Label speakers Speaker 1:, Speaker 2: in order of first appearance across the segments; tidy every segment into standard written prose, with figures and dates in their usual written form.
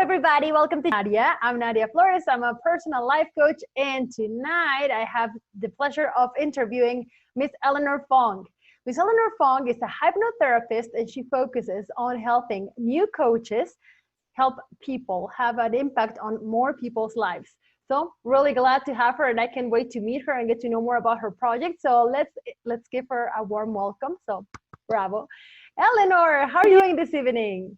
Speaker 1: everybody, welcome to Nadia. I'm Nadia Flores. I'm a personal life coach, and tonight I have the pleasure of interviewing Miss Eleanor Fong. Miss Eleanor Fong is a hypnotherapist, and she focuses on helping new coaches help people have an impact on more people's lives. So really glad to have her, and I can't wait to meet her and get to know more about her project. So let's give her a warm welcome. So bravo. Eleanor, how are you doing this evening?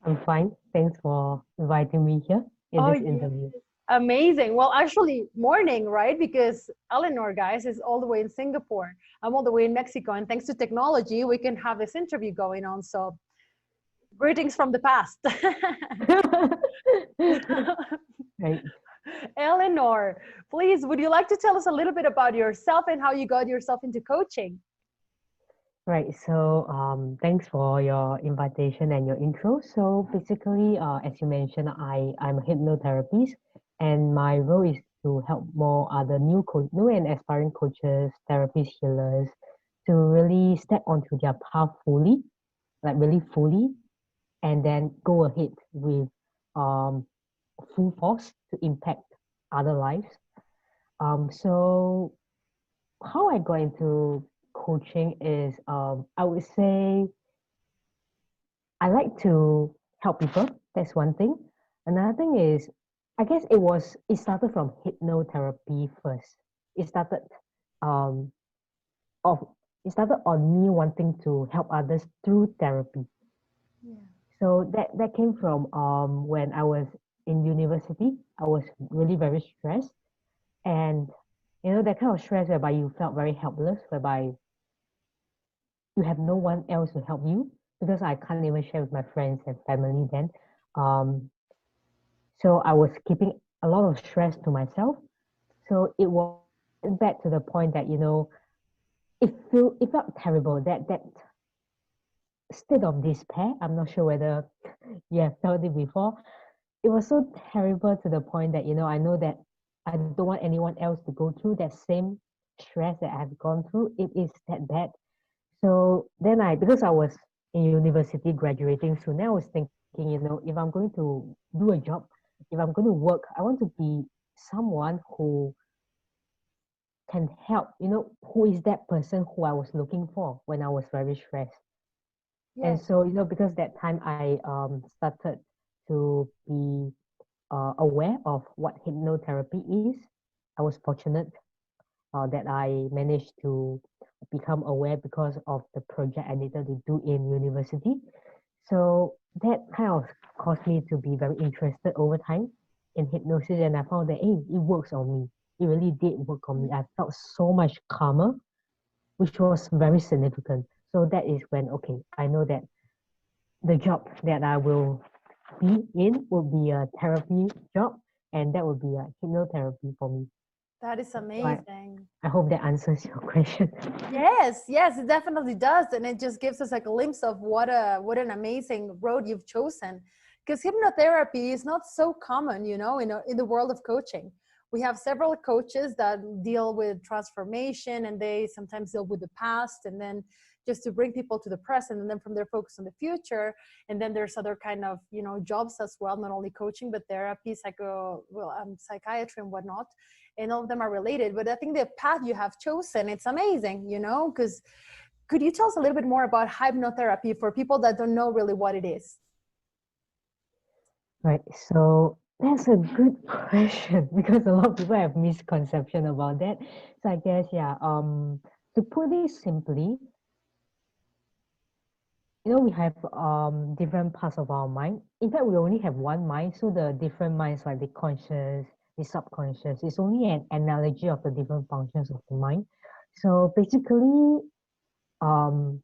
Speaker 2: I'm fine. Thanks for inviting me here in
Speaker 1: Oh,
Speaker 2: this
Speaker 1: yeah.
Speaker 2: interview.
Speaker 1: Amazing. Well, actually, morning, right? Because Eleanor, guys, is all the way in Singapore. I'm all the way in Mexico. And thanks to technology, we can have this interview going on. So, greetings from the past.
Speaker 2: Right.
Speaker 1: Eleanor, please, would you like to tell us a little bit about yourself and how you got yourself into coaching?
Speaker 2: Right. So, thanks for your invitation and your intro. So, basically, as you mentioned, I'm a hypnotherapist, and my role is to help more other new and aspiring coaches, therapists, healers, to really step onto their path fully, like really fully, and then go ahead with um full force to impact other lives. So how I got into coaching is I would say I like to help people. That's one thing. Another thing is I guess it started from hypnotherapy first. It started um of it started on me wanting to help others through therapy.
Speaker 1: Yeah.
Speaker 2: So that came from when I was in university. I was really very stressed, and that kind of stress whereby you felt very helpless, whereby you have no one else to help you because I can't even share with my friends and family then. Um, so I was keeping a lot of stress to myself. So it was back to the point that it felt terrible, that state of despair. I'm not sure whether you have felt it before. It was so terrible to the point that I know that I don't want anyone else to go through that same stress that I've gone through. It is that bad. So then because I was in university graduating soon, I was thinking, if I'm going to do a job, if I'm going to work, I want to be someone who can help, who is that person who I was looking for when I was very stressed. And
Speaker 1: Yes.
Speaker 2: so, because that time I started to be aware of what hypnotherapy is. I was fortunate that I managed to become aware because of the project I needed to do in university. So that kind of caused me to be very interested over time in hypnosis, and I found that hey, it works on me. It really did work on me. I felt so much calmer, which was very significant. So that is when I know that the job that I will be in will be a therapy job, and that will be a hypnotherapy for me.
Speaker 1: That is
Speaker 2: So
Speaker 1: amazing.
Speaker 2: I hope that answers your question.
Speaker 1: Yes, yes, it definitely does, and it just gives us a glimpse of what an amazing road you've chosen. Because hypnotherapy is not so common, in the world of coaching. We have several coaches that deal with transformation, and they sometimes deal with the past, and then just to bring people to the present, and then from there focus on the future. And then there's other kind of jobs as well, not only coaching but therapy, psychiatry, and whatnot, and all of them are related. But I think the path you have chosen, it's amazing, because could you tell us a little bit more about hypnotherapy for people that don't know really what it is?
Speaker 2: Right. So that's a good question because a lot of people have misconception about that. So I guess yeah. To put it simply, we have different parts of our mind. In fact, we only have one mind. So the different minds, like the conscious, the subconscious, is only an analogy of the different functions of the mind. So basically, um,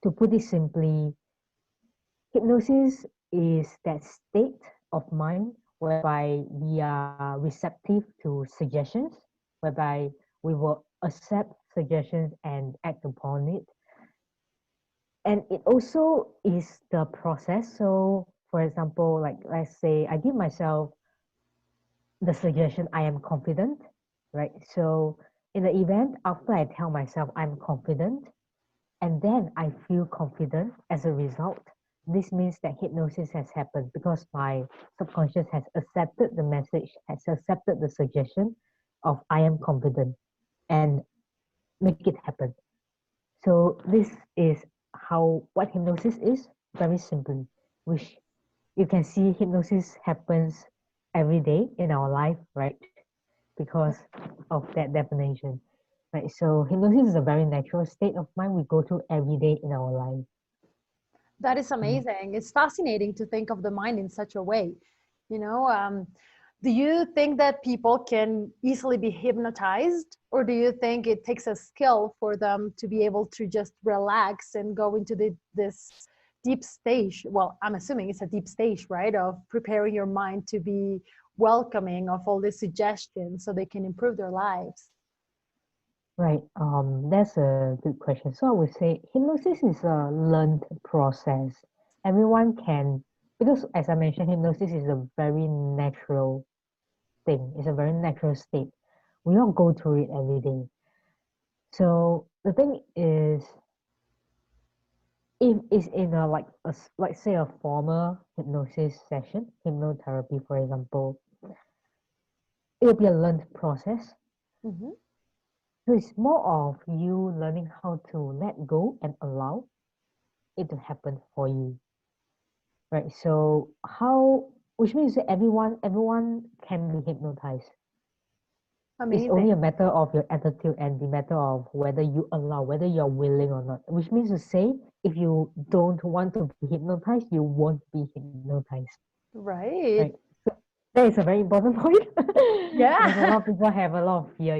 Speaker 2: to put it simply, hypnosis is that state of mind whereby we are receptive to suggestions, whereby we will accept suggestions and act upon it. And it also is the process. So, for example, like let's say I give myself the suggestion, I am confident, right? So, in the event after I tell myself I'm confident, and then I feel confident as a result, this means that hypnosis has happened because my subconscious has accepted the message, has accepted the suggestion of I am confident and make it happen. So this is how what hypnosis is, very simply, which you can see hypnosis happens every day in our life, right? Because of that definition. Right. So hypnosis is a very natural state of mind we go through every day in our life.
Speaker 1: That is amazing. It's fascinating to think of the mind in such a way. You know, do you think that people can easily be hypnotized, or do you think it takes a skill for them to be able to just relax and go into this deep stage? Well, I'm assuming it's a deep stage, right? Of preparing your mind to be welcoming of all these suggestions so they can improve their lives.
Speaker 2: Right. That's a good question. So I would say hypnosis is a learned process. Everyone can, because as I mentioned, hypnosis is a very natural thing. It's a very natural state. We all go through it every day. So the thing is, if it's in a like say a formal hypnosis session, hypnotherapy, for example, it'll be a learned process.
Speaker 1: Mm-hmm.
Speaker 2: So it's more of you learning how to let go and allow it to happen for you. Right. So which means that everyone can be hypnotized. It's only
Speaker 1: Amazing.
Speaker 2: a matter of your attitude and the matter of whether you allow, whether you're willing or not. Which means to say, if you don't want to be hypnotized, you won't be hypnotized.
Speaker 1: Right.
Speaker 2: Right. So that is a very important point. Because a
Speaker 1: Yeah.
Speaker 2: lot of people have a lot of fear,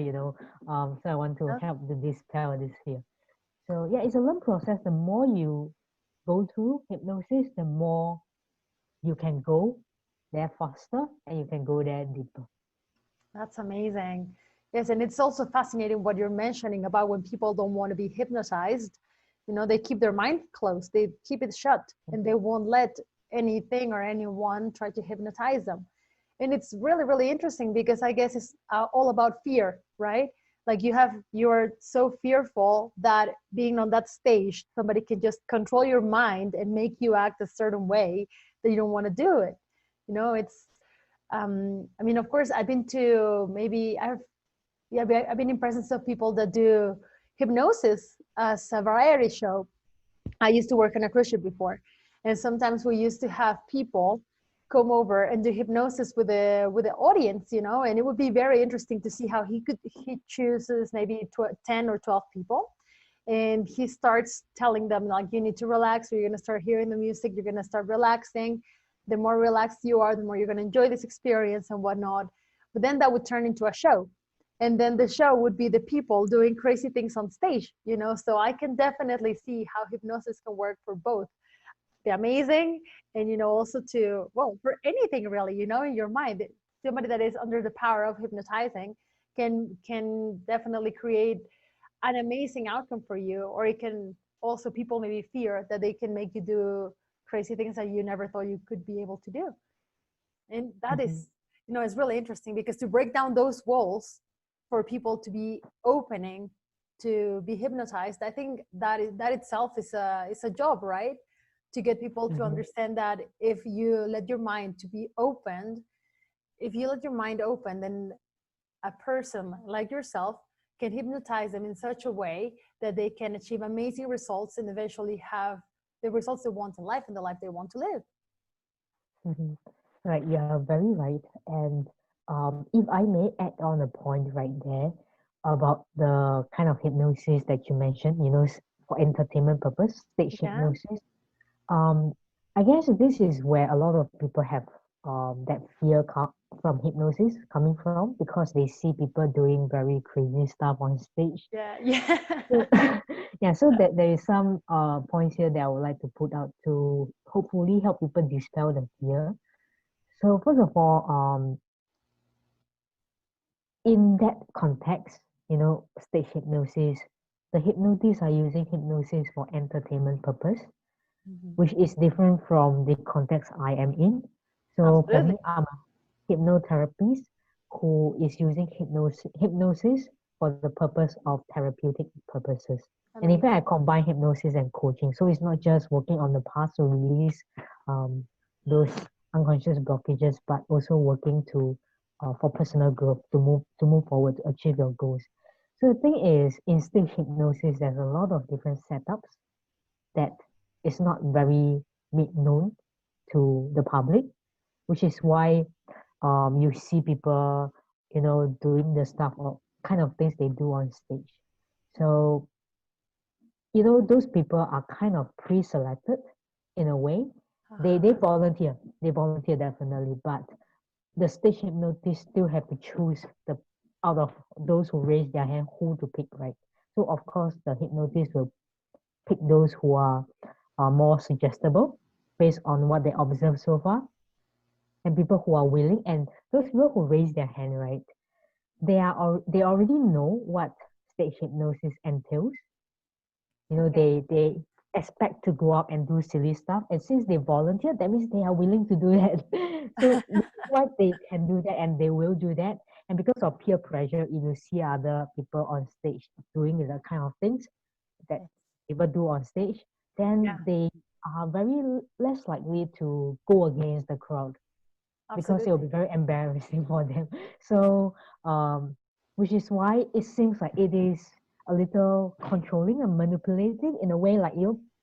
Speaker 2: So I want to help to dispel this fear. So yeah, it's a learn process. The more you go through hypnosis, the more you can go there faster and you can go there deeper.
Speaker 1: That's amazing. Yes, and it's also fascinating what you're mentioning about when people don't want to be hypnotized. You know, they keep their mind closed, they keep it shut, and they won't let anything or anyone try to hypnotize them. And it's really, really interesting because I guess it's all about fear, right? Like you're so fearful that being on that stage, somebody can just control your mind and make you act a certain way that you don't want to do it. You know, it's I mean, of course, I've been to maybe I've been in presence of people that do hypnosis as a variety show. I used to work on a cruise ship before, and sometimes we used to have people come over and do hypnosis with the audience, you know, and it would be very interesting to see how he chooses maybe 10 or 12 people, and he starts telling them like you need to relax, or you're going to start hearing the music, you're going to start relaxing. The more relaxed you are, the more you're going to enjoy this experience and whatnot. But then that would turn into a show, and then the show would be the people doing crazy things on stage, you know. So I can definitely see how hypnosis can work for both the amazing and, you know, also to, well, for anything really, you know, in your mind. Somebody that is under the power of hypnotizing can definitely create an amazing outcome for you, or it can also, people maybe fear that they can make you do crazy things that you never thought you could be able to do. And that
Speaker 2: Mhm.
Speaker 1: is, you know, it's really interesting because to break down those walls for people to be opening to be hypnotized, I think that itself is a job, right? To get people to
Speaker 2: Mhm.
Speaker 1: understand that if you let your mind to be opened, if you let your mind open, then a person like yourself can hypnotize them in such a way that they can achieve amazing results and eventually have the results they want in life and the life they want to live.
Speaker 2: Mhm. Right, you're very right. And if I may add on a point right there about the kind of hypnosis that you mentioned, for entertainment purpose, stage
Speaker 1: Yeah.
Speaker 2: hypnosis. Um, I guess this is where a lot of people have that fear from hypnosis coming from because they see people doing very crazy stuff on stage.
Speaker 1: Yeah. Yeah.
Speaker 2: So, yeah, so that there is some points here that I would like to put out to hopefully help people dispel the fear. So first of all, in that context, stage hypnosis, the hypnotists are using hypnosis for entertainment purpose,
Speaker 1: Mhm.
Speaker 2: which is different from the context I am in. So for
Speaker 1: Absolutely.
Speaker 2: me, I'm a hypnotherapist who is using hypnosis for the purpose of therapeutic purposes. And in
Speaker 1: Amazing.
Speaker 2: fact, I combine hypnosis and coaching. So it's not just working on the past to release those unconscious blockages, but also working to for personal growth to move forward to achieve your goals. So the thing is, in stage hypnosis, there's a lot of different setups that is not very known to the public, which is why you see people, doing the stuff or kind of things they do on stage. So, those people are kind of pre-selected in a way. They
Speaker 1: Uh-huh.
Speaker 2: volunteer. They volunteer definitely, but the stage hypnotist still have to choose the out of those who raise their hand who to pick, right? So of course the hypnotist will pick those who are more suggestible based on what they observe so far, and people who are willing, and those people who raise their hand, right? They already know what stage hypnosis entails.
Speaker 1: Okay.
Speaker 2: They expect to go up and do silly stuff, and since they volunteer, that means they are willing to do that. So what they can do that, and they will do that. And because of peer pressure, if you see other people on stage doing the kind of things that people do on stage,
Speaker 1: Yeah,
Speaker 2: then they are very less likely to go against the crowd, because it will
Speaker 1: absolutely.
Speaker 2: be very embarrassing for them. So, which is why it seems like it is a little controlling and manipulating in a way, like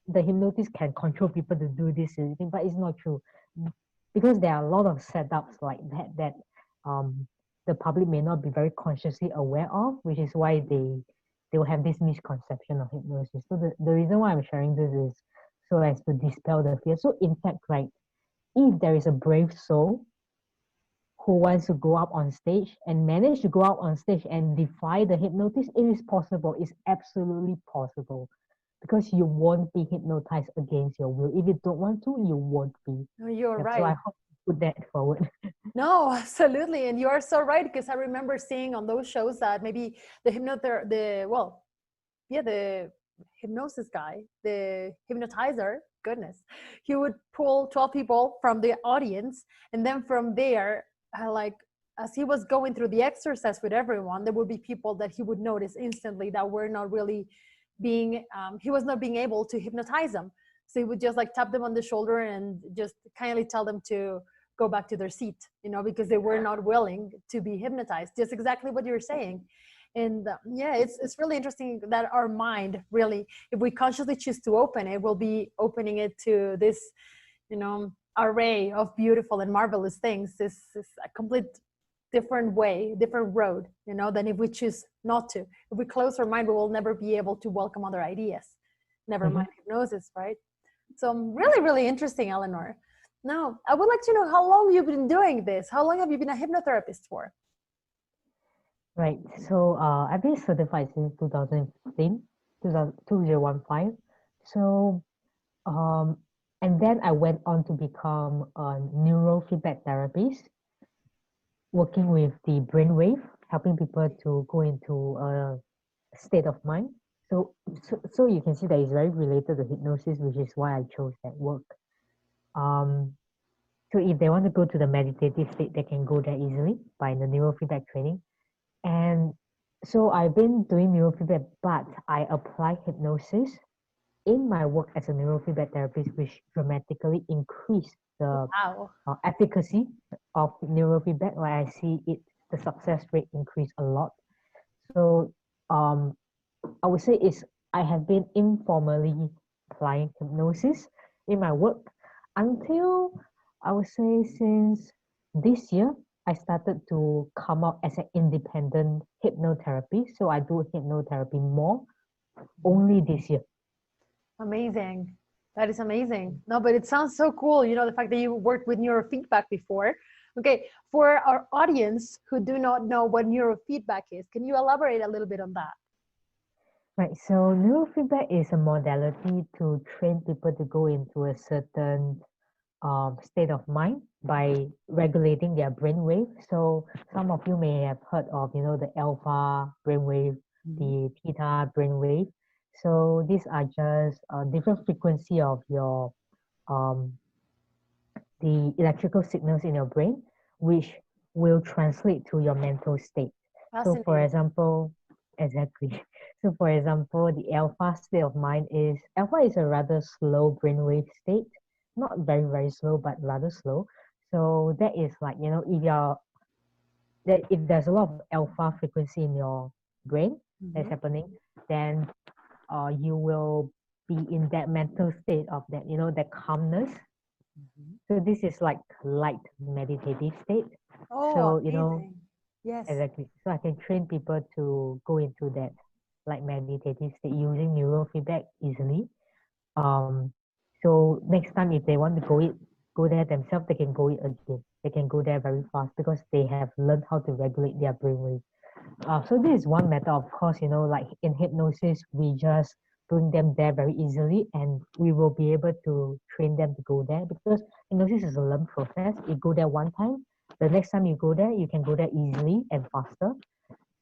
Speaker 2: the hypnotist can control people to do this and everything, but it's not true, because there are a lot of setups like that um the public may not be very consciously aware of, which is why they will have this misconception of hypnosis. So the reason why I'm sharing this is so as to dispel the fear. So in fact, right, if there is a brave soul who wants to go up on stage and manage to go out on stage and defy the hypnotist, it is possible. It's absolutely possible, because you won't be hypnotized against your will. If you don't want to, you won't be.
Speaker 1: No, you're
Speaker 2: So I
Speaker 1: right.
Speaker 2: hope you put that forward.
Speaker 1: No, absolutely. And you are so right, because I remember seeing on those shows that maybe the hypnother the well, yeah, the hypnosis guy, the hypnotizer, goodness, he would pull 12 people from the audience, and then from there, like as he was going through the exercise with everyone, there would be people that he would notice instantly that were not really being he was not being able to hypnotize them. So he would just like tap them on the shoulder and just kindly tell them to go back to their seat, because they were not willing to be hypnotized. Just exactly what you're saying. And yeah, it's really interesting that our mind really, if we consciously choose to open it, will be opening it to this, array of beautiful and marvelous things. This is a complete different way, different road, than if we choose not to. If we close our mind, we will never be able to welcome other ideas. Never
Speaker 2: Mhm.
Speaker 1: mind hypnosis, right? So really, really interesting, Eleanor. Now, I would like to know how long you've been doing this. How long have you been a hypnotherapist for?
Speaker 2: Right. So I've been certified since 2015, 2015. So um, and then I went on to become a neurofeedback therapist, working with the brainwave, helping people to go into a state of mind. So you can see that it's very related to hypnosis, which is why I chose that work. Um, so if they want to go to the meditative state, they can go there easily by the neurofeedback training. And so I've been doing neurofeedback, but I apply hypnosis in my work as a neurofeedback therapist, which dramatically increased the
Speaker 1: Wow.
Speaker 2: efficacy of neurofeedback. Like I see it, the success rate increased a lot. So um, I would say is I have been informally applying hypnosis in my work until I would say since this year I started to come out as an independent hypnotherapy. So I do hypnotherapy more only this year.
Speaker 1: Amazing. That is amazing. No, but it sounds so cool. The fact that you worked with neurofeedback before. Okay, for our audience who do not know what neurofeedback is, can you elaborate a little bit on that?
Speaker 2: Right, so neurofeedback is a modality to train people to go into a certain state of mind by regulating their brainwave. So some of you may have heard of, the alpha brainwave,
Speaker 1: Mhm.
Speaker 2: the theta brainwave. So these are just different frequency of your um, the electrical signals in your brain, which will translate to your mental state. So for
Speaker 1: Fascinating.
Speaker 2: example, exactly. So for example, the alpha state of mind is, alpha is a rather slow brainwave state, not very, very slow, but rather slow. So that is like, you know, if there's a lot of alpha frequency in your brain that's
Speaker 1: Mm-hmm.
Speaker 2: happening, then you will be in that mental state of that, you know, that calmness.
Speaker 1: Mm-hmm.
Speaker 2: So this is like light meditative state.
Speaker 1: Oh,
Speaker 2: So, you know,
Speaker 1: amazing. Yes.
Speaker 2: exactly. So I can train people to go into that like meditative state using neurofeedback easily. Um, so next time if they want to go there themselves, they can go it again. They can go there very fast because they have learned how to regulate their brainwave. So this is one method, of course, you know, like in hypnosis, we just bring them there very easily and we will be able to train them to go there because hypnosis is a learned process. You go there one time, the next time you go there, you can go there easily and faster.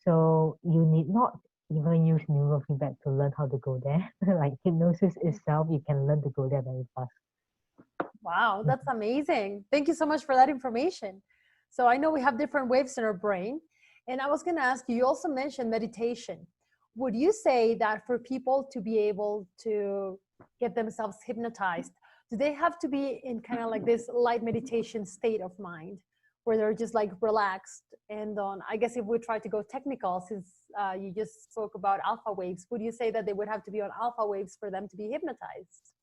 Speaker 2: So you need not even use neurofeedback to learn how to go there. Like hypnosis itself, you can learn to go there very fast.
Speaker 1: Wow, that's amazing. Thank you so much for that information. So I know we have different waves in our brain. And I was going to ask you, you also mentioned meditation. Would you say that for people to be able to get themselves hypnotized, do they have to be in kind of like this light meditation state of mind where they're just like relaxed? And on, I guess if we try to go technical, since you just spoke about alpha waves, would you say that they would have to be on alpha waves for them to be hypnotized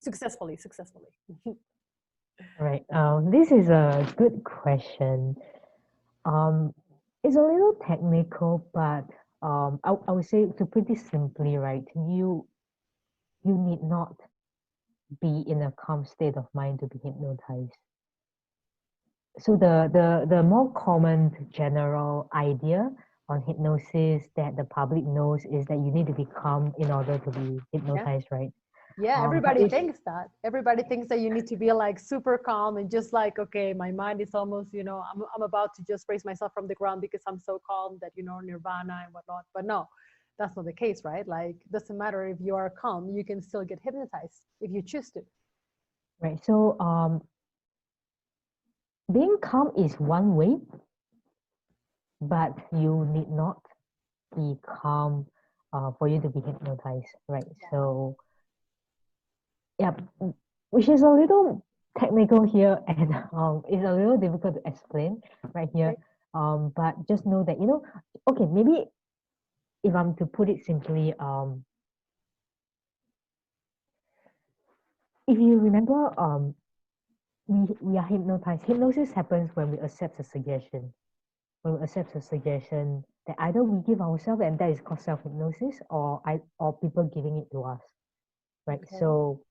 Speaker 1: successfully?
Speaker 2: Right. This is a good question. Um, it's a little technical, but I would say to put it simply, right, you need not be in a calm state of mind to be hypnotized. So the more common general idea on hypnosis that the public knows is that you need to be calm in order to be
Speaker 1: Yeah.
Speaker 2: hypnotized, right?
Speaker 1: Yeah,
Speaker 2: But
Speaker 1: everybody
Speaker 2: it's
Speaker 1: thinks that. Everybody thinks that you need to be like super calm and just like, okay, my mind is almost, I'm about to just raise myself from the ground because I'm so calm that, nirvana and whatnot. But no, that's not the case, right? Like, doesn't matter if you are calm, you can still get hypnotized if you choose to.
Speaker 2: right. So being calm is one way, but you need not be calm for you to be hypnotized, right? So yeah, which is a little technical here and it's a little difficult to explain right here.
Speaker 1: Okay.
Speaker 2: But just know that, you know, okay, maybe if I'm to put it simply, if you remember, we are hypnotized. Hypnosis happens when we accept a suggestion. When we accept a suggestion that either we give ourselves and that is called self-hypnosis or people giving it to us. Right.
Speaker 1: Okay.
Speaker 2: So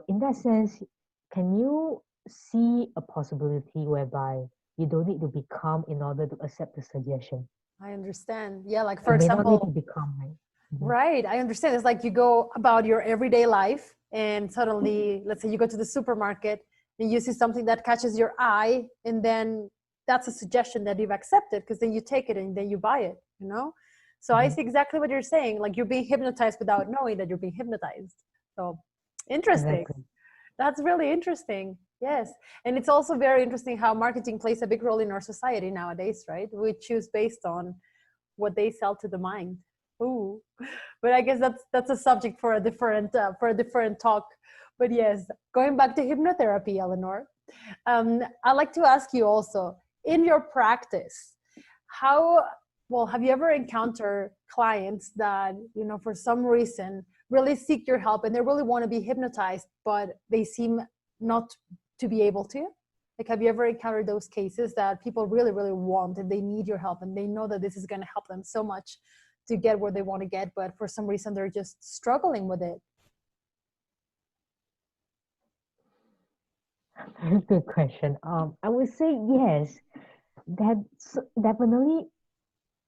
Speaker 2: in that sense, can you see a possibility whereby you don't need to be calm in order to accept the suggestion?
Speaker 1: I understand. Yeah, like for
Speaker 2: You may not need to
Speaker 1: example,
Speaker 2: be calm, right? Mhm.
Speaker 1: right. I understand. It's like you go about your everyday life and suddenly, let's say you go to the supermarket and you see something that catches your eye, and then that's a suggestion that you've accepted because then you take it and then you buy it. So I
Speaker 2: Mhm.
Speaker 1: see exactly what you're saying. Like you're being hypnotized without knowing that you're being hypnotized. So interesting.
Speaker 2: Exactly.
Speaker 1: That's really interesting. Yes. And it's also very interesting how marketing plays a big role in our society nowadays, right? We choose based on what they sell to the mind. Ooh, but I guess that's a subject for a different talk. But yes, going back to hypnotherapy, Eleanor, I'd like to ask you also in your practice, how well have you ever encountered clients that for some reason really seek your help and they really want to be hypnotized, but they seem not to be able to? Like, have you ever encountered those cases that people really, really want and they need your help and they know that this is going to help them so much to get where they want to get, but for some reason they're just struggling with it?
Speaker 2: Very good question. I would say yes, that's definitely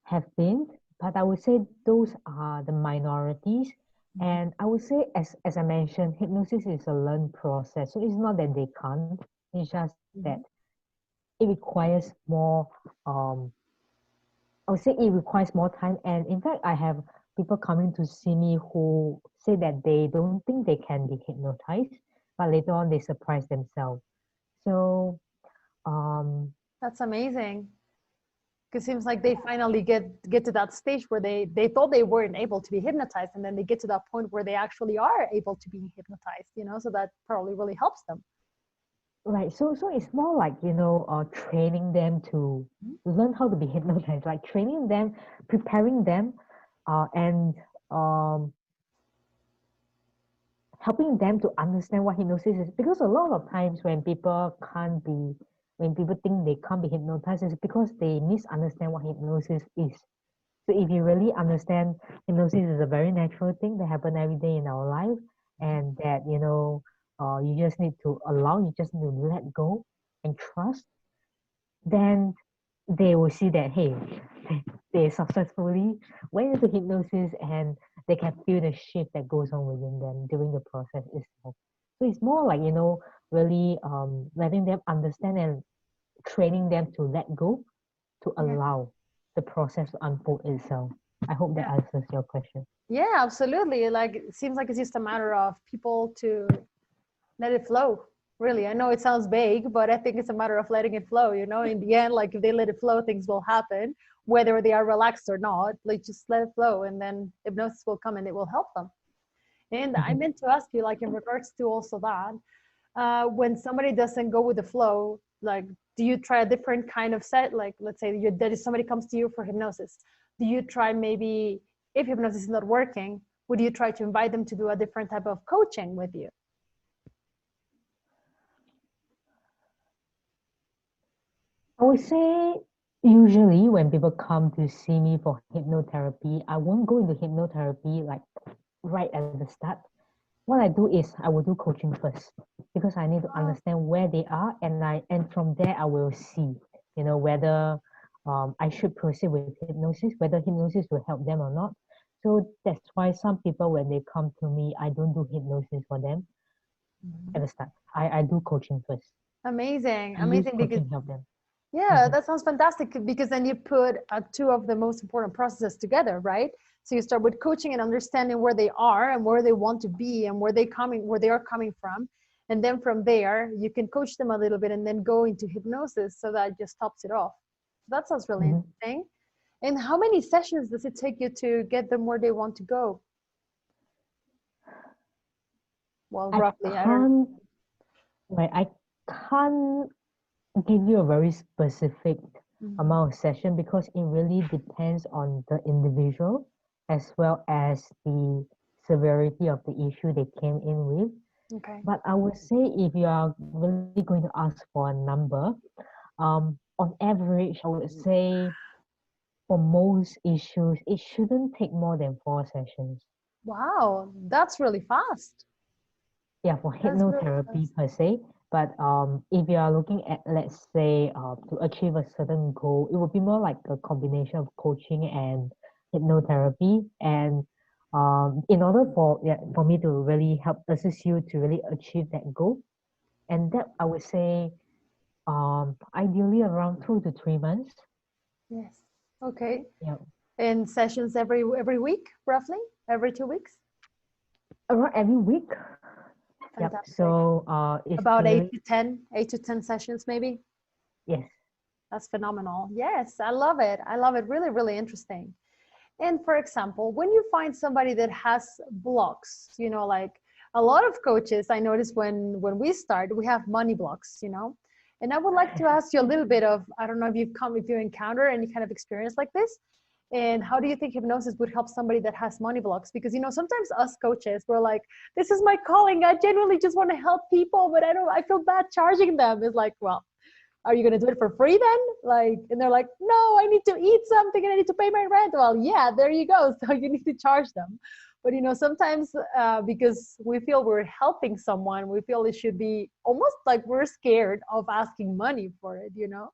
Speaker 2: have been, but I would say those are the minorities. And I would say, as I mentioned, hypnosis is a learned process. So it's not that they can't, it's just that
Speaker 1: Mm-hmm.
Speaker 2: it requires more, um, I would say it requires more time. And in fact, I have people coming to see me who say that they don't think they can be hypnotized, but later on they surprise themselves. So, um,
Speaker 1: That's amazing. Because it seems like they finally get to that stage where they thought they weren't able to be hypnotized, and then they get to that point where they actually are able to be hypnotized, you know, so that probably really helps them.
Speaker 2: Right. So it's more like, training them to learn how to be hypnotized, like training them, preparing them, and um, helping them to understand what hypnosis is. Because a lot of times when people think they can't be hypnotized, it's because they misunderstand what hypnosis is. So if you really understand hypnosis is a very natural thing that happen every day in our life, and that you just need to allow, you just need to let go and trust, then they will see that, hey, they successfully went into hypnosis, and they can feel the shift that goes on within them during the process itself. So it's more like, really letting them understand and training them to let go, to
Speaker 1: Yeah.
Speaker 2: allow the process to unfold itself. I hope that
Speaker 1: Yeah.
Speaker 2: answers your question.
Speaker 1: Yeah, absolutely. Like, it seems like it's just a matter of people to let it flow. Really, I know it sounds vague, but I think it's a matter of letting it flow. You know, in the end, like if they let it flow, things will happen, whether they are relaxed or not. Like, just let it flow, and then hypnosis will come and it will help them. And I
Speaker 2: Mhm.
Speaker 1: meant to ask you, like in regards to also that, when somebody doesn't go with the flow, like, do you try a different kind of set? Like, let's say that if somebody comes to you for hypnosis, do you try, maybe if hypnosis is not working, would you try to invite them to do a different type of coaching with you?
Speaker 2: I would say usually when people come to see me for hypnotherapy, I won't go into hypnotherapy like right at the start. What I do is I will do coaching first, because I need to
Speaker 1: Oh,
Speaker 2: understand where they are, and from there I will see, whether I should proceed with hypnosis, whether hypnosis will help them or not. So that's why some people, when they come to me, I don't do hypnosis for them at the start. I do coaching first.
Speaker 1: amazing,
Speaker 2: I use
Speaker 1: amazing. Because
Speaker 2: coaching to help them.
Speaker 1: yeah,
Speaker 2: Mhm.
Speaker 1: that sounds fantastic, because then you put two of the most important processes together, right? So you start with coaching and understanding where they are and where they want to be and where they are coming from. And then from there, you can coach them a little bit and then go into hypnosis, so that just tops it off. That sounds really
Speaker 2: Mhm.
Speaker 1: interesting. And how many sessions does it take you to get them where they want to go? Well,
Speaker 2: I
Speaker 1: roughly, I don't know.
Speaker 2: can't, like, I can't give you a very specific
Speaker 1: Mhm.
Speaker 2: amount of session, because it really depends on the individual, as well as the severity of the issue they came in with.
Speaker 1: Okay.
Speaker 2: But I would say, if you are really going to ask for a number, on average, I would say for most issues, it shouldn't take more than 4 sessions.
Speaker 1: Wow, that's really fast.
Speaker 2: Yeah, for
Speaker 1: That's really
Speaker 2: hypnotherapy
Speaker 1: fast.
Speaker 2: per se. But if you are looking at, let's say, to achieve a certain goal, it would be more like a combination of coaching and hypnotherapy. And in order for me to really help assist you to really achieve that goal, and that I would say, ideally around 2 to 3 months.
Speaker 1: Yes. Okay.
Speaker 2: Yeah,
Speaker 1: And sessions every week, roughly every 2 weeks.
Speaker 2: around every week. Yep.
Speaker 1: Fantastic.
Speaker 2: So it's
Speaker 1: About eight
Speaker 2: really,
Speaker 1: to ten, 8 to 10 sessions, maybe.
Speaker 2: yes.
Speaker 1: That's phenomenal. Yes, I love it. I love it. Really, really interesting. And for example, when you find somebody that has blocks, you know, like a lot of coaches, I notice when we start, we have money blocks, you know. And I would like to ask you a little bit of, I don't know if you encounter any kind of experience like this. And how do you think hypnosis would help somebody that has money blocks? Because, you know, sometimes us coaches, we're like, this is my calling. I genuinely just want to help people, but I feel bad charging them. It's like, well, are you going to do it for free then? Like, and they're like, no, I need to eat something and I need to pay my rent. Well, yeah, there you go. So you need to charge them. But, you know, sometimes because we feel we're helping someone, we feel it should be almost like we're scared of asking money for it, you know?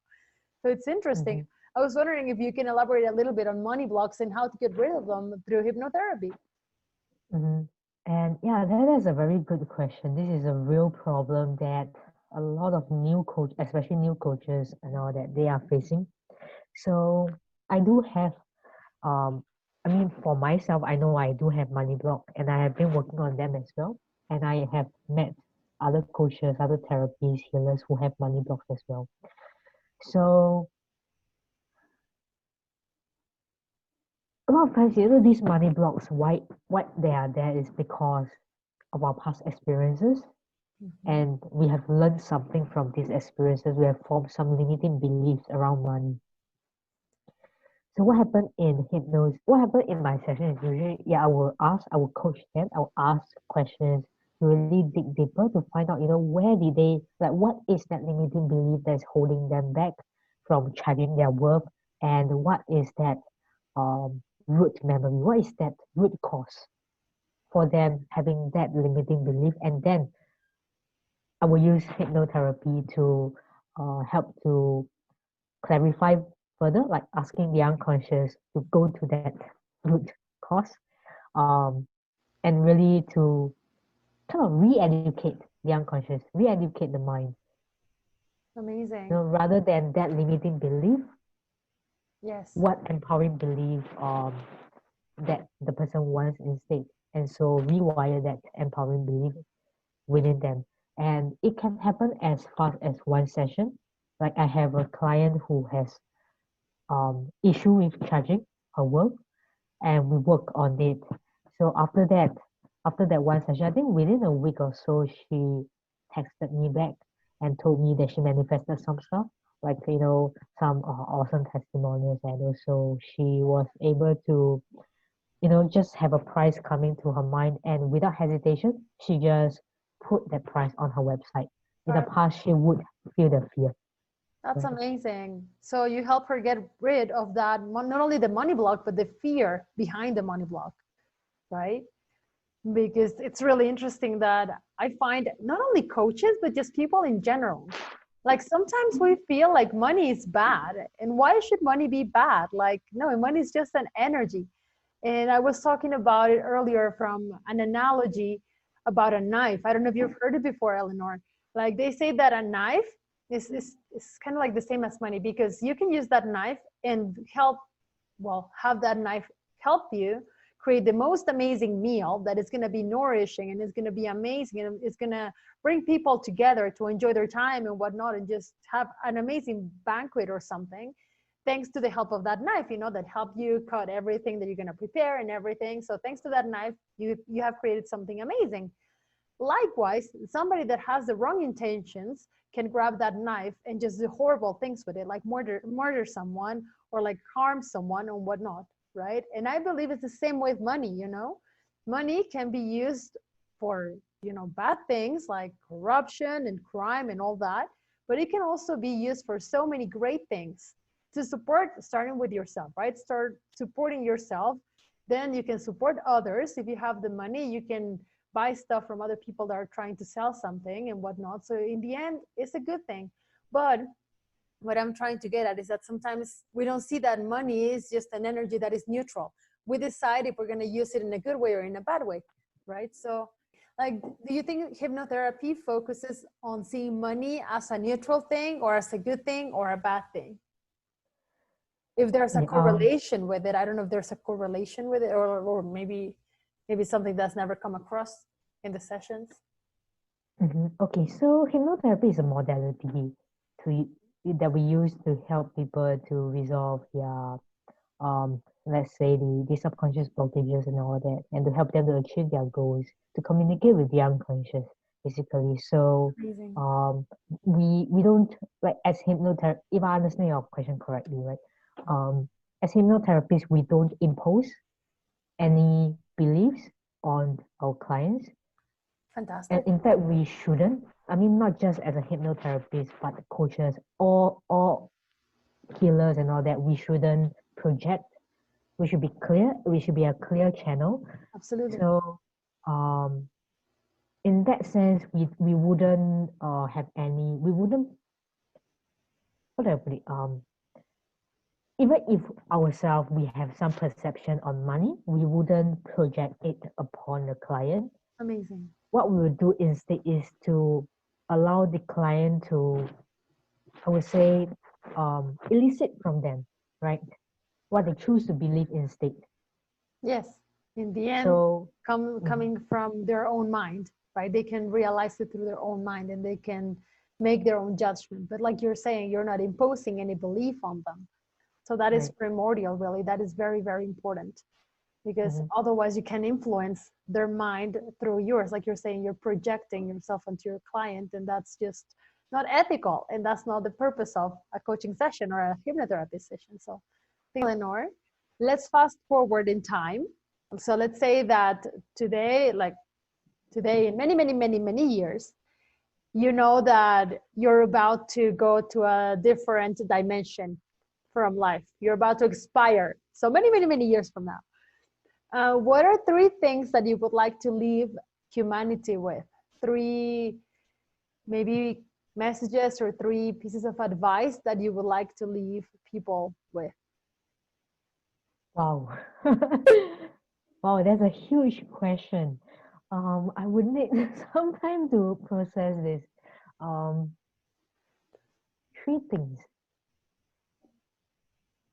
Speaker 1: So it's interesting.
Speaker 2: Mhm.
Speaker 1: I was wondering if you can elaborate a little bit on money blocks and how to get rid of them through hypnotherapy.
Speaker 2: Mm-hmm. And yeah, that is a very good question. This is a real problem that a lot of especially new coaches and all that, they are facing. So I do have, um, I mean, for myself, I know I do have money block, and I have been working on them as well. And I have met other coaches, other therapists, healers who have money blocks as well. So a lot of times, these money blocks, why what they are there is because of our past experiences,
Speaker 1: Mhm.
Speaker 2: and we have learned something from these experiences. We have formed some limiting beliefs around money. So what happened in hypnosis? What happened in my session is usually, yeah, I will coach them, I will ask questions to really dig deeper to find out, where did they, like, what is that limiting belief that's holding them back from charging their worth, and what is that root memory? What is that root cause for them having that limiting belief? And then I will use hypnotherapy to help to clarify further, like asking the unconscious to go to that root cause, um, and really to kind of re-educate the unconscious, re-educate the mind,
Speaker 1: Amazing.
Speaker 2: rather than that limiting belief,
Speaker 1: Yes.
Speaker 2: what empowering belief that the person wants instead. And so rewire that empowering belief within them. And it can happen as fast as one session. Like I have a client who has issue with charging her work, and we work on it. So after that one session, I think within a week or so, she texted me back and told me that she manifested some stuff, like some awesome testimonials, and also she was able to just have a price coming to her mind, and without hesitation, she just put that price on her website. In the
Speaker 1: Right.
Speaker 2: past, she would feel the fear.
Speaker 1: That's
Speaker 2: Right?
Speaker 1: amazing. So you help her get rid of that, not only the money block, but the fear behind the money block, right? Because it's really interesting that I find not only coaches, but just people in general. Like sometimes we feel like money is bad. And why should money be bad? Like, no, money is just an energy. And I was talking about it earlier from an analogy about a knife. I don't know if you've heard it before, Eleanor. Like they say that a knife is kind of like the same as money because you can use that knife and have that knife help you create the most amazing meal that is going to be nourishing and it's going to be amazing and it's going to bring people together to enjoy their time and whatnot and just have an amazing banquet or something thanks to the help of that knife, that help you cut everything that you're going to prepare and everything. So thanks to that knife, you have created something amazing. Likewise, somebody that has the wrong intentions can grab that knife and just do horrible things with it, like murder someone or like harm someone or whatnot, right? And I believe it's the same with money. Money can be used for, bad things like corruption and crime and all that, but it can also be used for so many great things to support, starting with yourself, right? Start supporting yourself. Then you can support others. If you have the money, you can buy stuff from other people that are trying to sell something and whatnot. So in the end, it's a good thing. But what I'm trying to get at is that sometimes we don't see that money is just an energy that is neutral. We decide if we're going to use it in a good way or in a bad way, right? So, like, do you think hypnotherapy focuses on seeing money as a neutral thing or as a good thing or a bad thing? If there's a
Speaker 2: Yeah,
Speaker 1: correlation with it, I don't know if there's a correlation with it, or maybe something that's never come across in the sessions.
Speaker 2: Okay, so hypnotherapy is a modality to that we use to help people to resolve their let's say the subconscious blockages and all that, and to help them to achieve their goals, to communicate with the unconscious, basically. So
Speaker 1: Amazing.
Speaker 2: um we don't, like, as hypnotherapy, if I understand your question correctly, right? As hypnotherapists, we don't impose any beliefs on our clients. And
Speaker 1: Fantastic.
Speaker 2: in fact, we shouldn't. I mean, not just as a hypnotherapist, but coaches, all healers and all that. We shouldn't project. We should be clear. We should be a clear channel.
Speaker 1: Absolutely.
Speaker 2: So, um, in that sense, we wouldn't have any. We wouldn't. How do I put it? Even if ourselves we have some perception on money, we wouldn't project it upon the client.
Speaker 1: Amazing.
Speaker 2: What we would do instead is to allow the client to, I would say, elicit from them, right? What they choose to believe instead.
Speaker 1: Yes. In the end,
Speaker 2: So,
Speaker 1: coming from their own mind, right? They can realize it through their own mind and they can make their own judgment. But like you're saying, you're not imposing any belief on them. So that is
Speaker 2: Right.
Speaker 1: primordial, really. That is very, very important, because
Speaker 2: Mm-hmm.
Speaker 1: otherwise you can influence their mind through yours. Like you're saying, you're projecting yourself onto your client, and that's just not ethical. And that's not the purpose of a coaching session or a hypnotherapy session. So, Eleanor, let's fast forward in time. So let's say that today, like today, in many, many, many, many years, you know that you're about to go to a different dimension from life. You're about to expire. So many, many, many years from now. What are three things that you would like to leave humanity with? Three, maybe messages or three pieces of advice that you would like to leave people with?
Speaker 2: Wow. Wow, that's a huge question. I would need some time to process this. Um, Three things.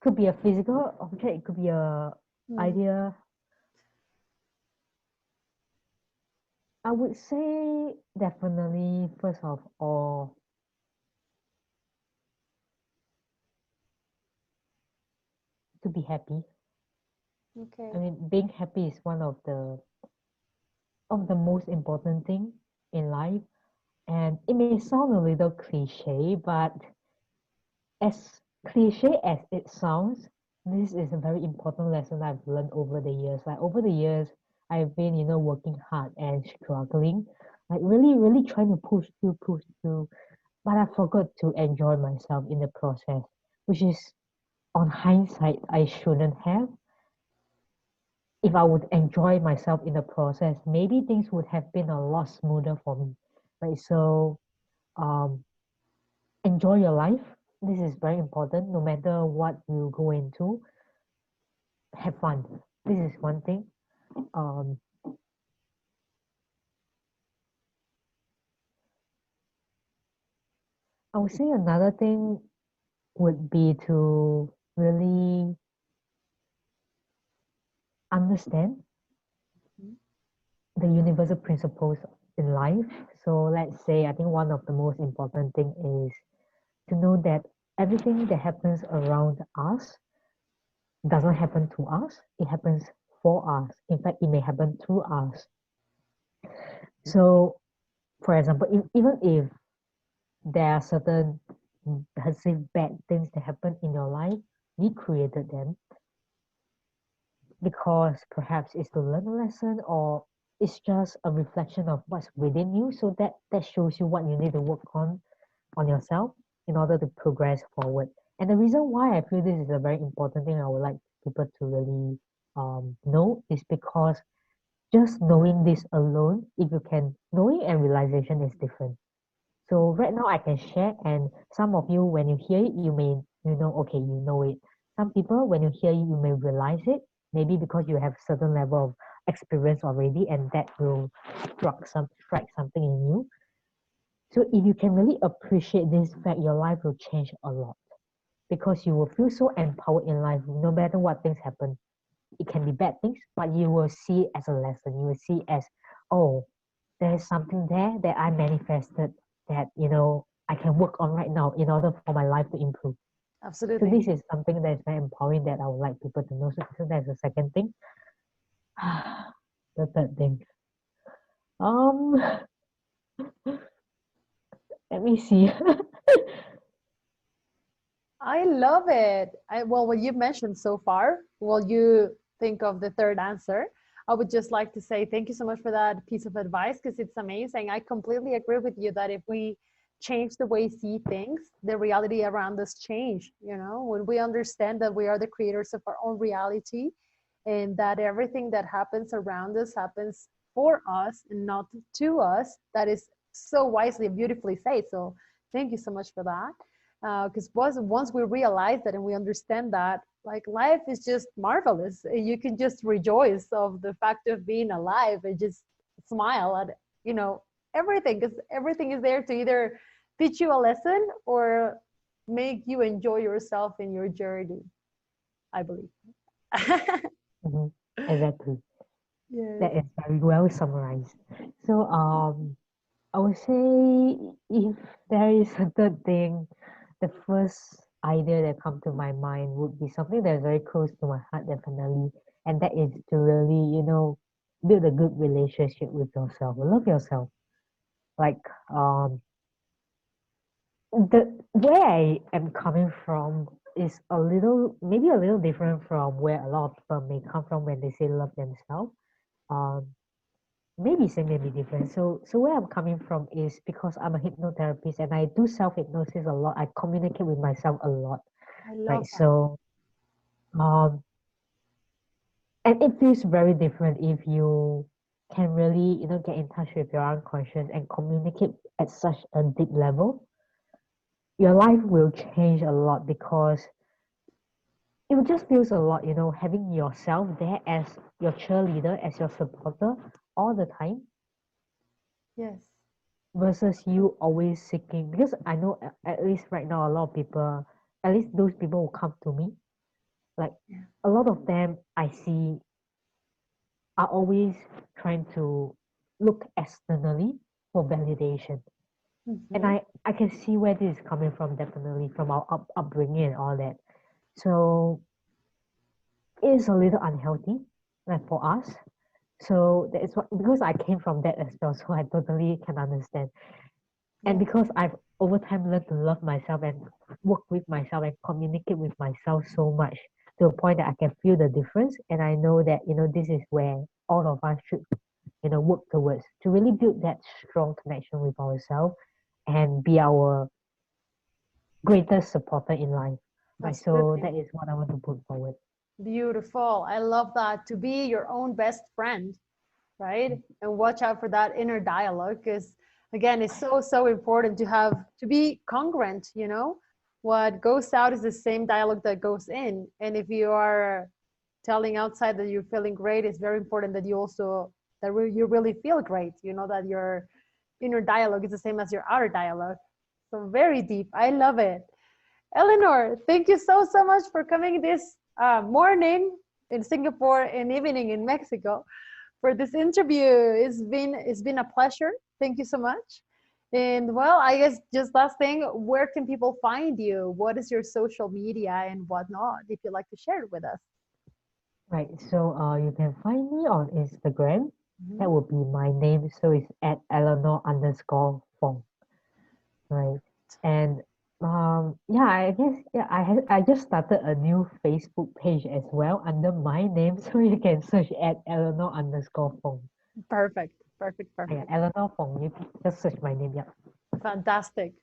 Speaker 2: Could be a physical object, it could be a
Speaker 1: Hmm.
Speaker 2: idea. I would say definitely, first of all, to be happy. I
Speaker 1: Okay.
Speaker 2: mean, being happy is one of the most important thing in life. And it may sound a little cliche, but as cliche as it sounds, this is a very important lesson I've learned over the years. Like over the years, I've been, working hard and struggling, like really, really trying to push through. But I forgot to enjoy myself in the process, which is on hindsight, I shouldn't have. If I would enjoy myself in the process, maybe things would have been a lot smoother for me. Right. So um enjoy your life. This is very important. No matter what you go into, have fun. This is one thing. Um, I would say another thing would be to really understand the universal principles in life. So let's say I think one of the most important thing is to know that everything that happens around us doesn't happen to us. It happens for us. In fact, it may happen through us. So, for example, even if there are certain let's say bad things that happen in your life, we created them because perhaps it's to learn a lesson or it's just a reflection of what's within you. So that shows you what you need to work on yourself in order to progress forward. And the reason why I feel this is a very important thing I would like people to really know is because just knowing this alone, if you can, knowing and realization is different. So right now I can share, and some of you, when you hear it, you may, okay, you know it. Some people, when you hear it, you may realize it, maybe because you have certain level of experience already, and that will strike something in you. So if you can really appreciate this fact, your life will change a lot because you will feel so empowered in life, no matter what things happen. It can be bad things, but you will see it as a lesson. You will see it as, oh, there's something there that I manifested that, I can work on right now in order for my life to improve. So
Speaker 1: Absolutely.
Speaker 2: this is something that is very empowering that I would like people to know. So that's the second thing. The third thing. Um, Let me see.
Speaker 1: I love it. Well, what you've mentioned so far, while you think of the third answer, I would just like to say thank you so much for that piece of advice because it's amazing. I completely agree with you that if we change the way we see things, the reality around us change. You know, when we understand that we are the creators of our own reality and that everything that happens around us happens for us and not to us, that is so wisely and beautifully said. So thank you so much for that because once we realize that and we understand that, like life is just marvelous. You can just rejoice of the fact of being alive and just smile at you know everything because everything is there to either teach you a lesson or make you enjoy yourself in your journey, I believe.
Speaker 2: Mhm. Exactly.
Speaker 1: Yes.
Speaker 2: That is very well summarized. So I would say if there is a third thing, the first idea that come to my mind would be something that's very close to my heart, definitely. And that is to really, build a good relationship with yourself. Love yourself. Like, the where I am coming from is maybe a little different from where a lot of people may come from when they say love themselves. Um, maybe same, maybe different. So where I'm coming from is because I'm a hypnotherapist and I do self-hypnosis a lot. I communicate with myself a lot,
Speaker 1: I
Speaker 2: right?
Speaker 1: love that.
Speaker 2: So, um, and it feels very different if you can really, get in touch with your unconscious and communicate at such a deep level. Your life will change a lot because it just feels a lot, having yourself there as your cheerleader, as your supporter all the time
Speaker 1: Yes.
Speaker 2: versus you always seeking. Because I know at least right now, a lot of people, at least those people who come to me, like
Speaker 1: Yeah.
Speaker 2: a lot of them I see are always trying to look externally for validation. And
Speaker 1: Mm-hmm.
Speaker 2: I can see where this is coming from, definitely from our upbringing and all that. So it is a little unhealthy, like for us. So that is what, because I came from that as well, so I totally can understand. And
Speaker 1: Yes.
Speaker 2: because I've over time learned to love myself and work with myself and communicate with myself so much to a point that I can feel the difference. And I know that, this is where all of us should, work towards to really build that strong connection with ourselves and be our greatest supporter in life. Right. So
Speaker 1: Absolutely.
Speaker 2: that is what I want to put forward.
Speaker 1: Beautiful. I love that. To be your own best friend, right? And watch out for that inner dialogue because again, it's so important to have to be congruent, What goes out is the same dialogue that goes in. And if you are telling outside that you're feeling great, it's very important that you also you really feel great, that your inner dialogue is the same as your outer dialogue. So very deep. I love it. Eleanor, thank you so much for coming this morning in Singapore and evening in Mexico for this interview. It's been a pleasure. Thank you so much. And well, I guess just last thing, where can people find you? What is your social media and whatnot? If you'd like to share it with us.
Speaker 2: Right. So you can find me on Instagram.
Speaker 1: Mhm.
Speaker 2: That would be my name. So it's at Eleanor underscore Fong. Right. And yeah, I guess yeah, I just started a new Facebook page as well under my name. So you can search at Eleanor underscore Fong.
Speaker 1: Perfect, perfect,
Speaker 2: Yeah,
Speaker 1: perfect.
Speaker 2: Eleanor Fong. You can just search my name. Yeah.
Speaker 1: Fantastic.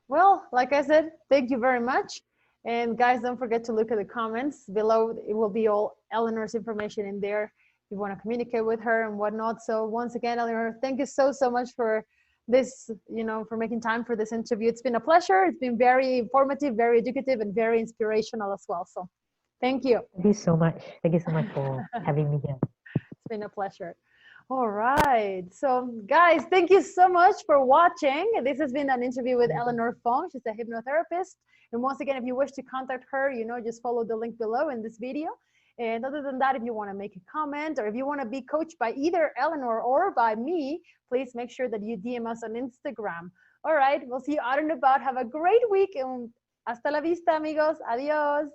Speaker 1: Well, like I said, thank you very much. And guys, don't forget to look at the comments below. It will be all Eleanor's information in there if you want to communicate with her and whatnot. So once again, Eleanor, thank you so much for this, for making time for this interview. It's been a pleasure. It's been very informative, very educative, and very inspirational as well. So thank you.
Speaker 2: Thank you so much. Thank you so much for having me here.
Speaker 1: It's been a pleasure. All right. So, guys, thank you so much for watching. This has been an interview with Eleanor Fong. She's a hypnotherapist. And once again, if you wish to contact her, just follow the link below in this video. And other than that, if you want to make a comment or if you want to be coached by either Eleanor or by me, please make sure that you DM us on Instagram. All right. We'll see you out and about. Have a great week. And hasta la vista, amigos. Adios.